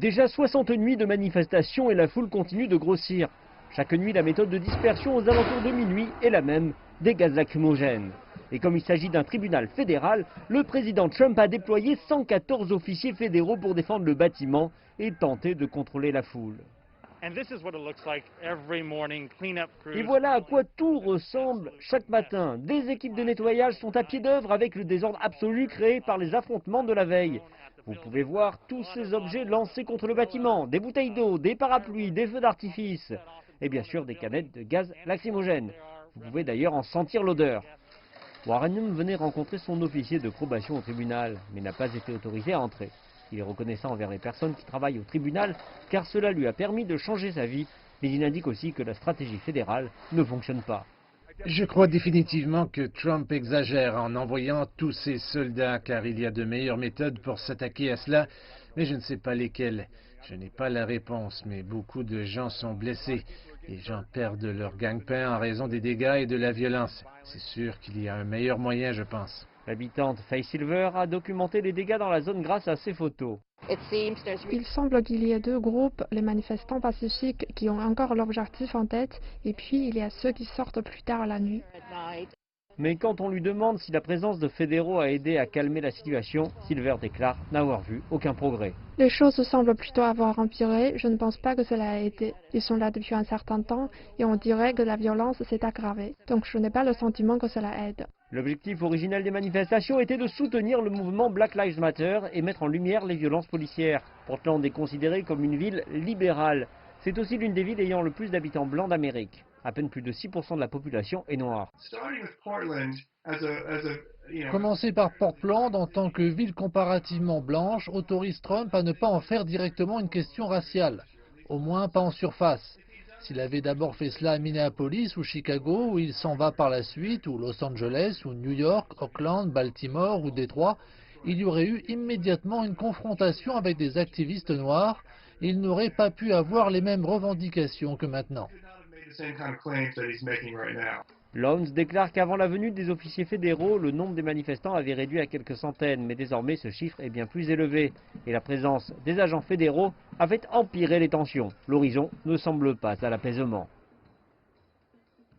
Déjà 60 nuits de manifestations et la foule continue de grossir. Chaque nuit, la méthode de dispersion aux alentours de minuit est la même, des gaz lacrymogènes. Et comme il s'agit d'un tribunal fédéral, le président Trump a déployé 114 officiers fédéraux pour défendre le bâtiment et tenter de contrôler la foule. Et voilà à quoi tout ressemble chaque matin. Des équipes de nettoyage sont à pied d'œuvre avec le désordre absolu créé par les affrontements de la veille. Vous pouvez voir tous ces objets lancés contre le bâtiment, des bouteilles d'eau, des parapluies, des feux d'artifice et bien sûr des canettes de gaz lacrymogène. Vous pouvez d'ailleurs en sentir l'odeur. Warren venait rencontrer son officier de probation au tribunal, mais n'a pas été autorisé à entrer. Il est reconnaissant envers les personnes qui travaillent au tribunal, car cela lui a permis de changer sa vie, mais il indique aussi que la stratégie fédérale ne fonctionne pas. Je crois définitivement que Trump exagère en envoyant tous ses soldats, car il y a de meilleures méthodes pour s'attaquer à cela, mais je ne sais pas lesquelles. Je n'ai pas la réponse, mais beaucoup de gens sont blessés. Les gens perdent leur gagne-pain en raison des dégâts et de la violence. C'est sûr qu'il y a un meilleur moyen, je pense. L'habitante Faye Silver a documenté les dégâts dans la zone grâce à ses photos. Il semble qu'il y ait deux groupes, les manifestants pacifiques qui ont encore l'objectif en tête, et puis il y a ceux qui sortent plus tard la nuit. Mais quand on lui demande si la présence de fédéraux a aidé à calmer la situation, Silver déclare n'avoir vu aucun progrès. Les choses semblent plutôt avoir empiré, je ne pense pas que cela a aidé. Ils sont là depuis un certain temps et on dirait que la violence s'est aggravée. Donc je n'ai pas le sentiment que cela aide. L'objectif original des manifestations était de soutenir le mouvement Black Lives Matter et mettre en lumière les violences policières. Portland est considérée comme une ville libérale. C'est aussi l'une des villes ayant le plus d'habitants blancs d'Amérique. À peine plus de 6% de la population est noire. Commencer par Portland en tant que ville comparativement blanche autorise Trump à ne pas en faire directement une question raciale, au moins pas en surface. S'il avait d'abord fait cela à Minneapolis ou Chicago, où il s'en va par la suite, ou Los Angeles, ou New York, Oakland, Baltimore ou Détroit, il y aurait eu immédiatement une confrontation avec des activistes noirs et il n'aurait pas pu avoir les mêmes revendications que maintenant. Lowndes déclare qu'avant la venue des officiers fédéraux, le nombre des manifestants avait réduit à quelques centaines, mais désormais ce chiffre est bien plus élevé. Et la présence des agents fédéraux a fait empirer les tensions. L'horizon ne semble pas à l'apaisement.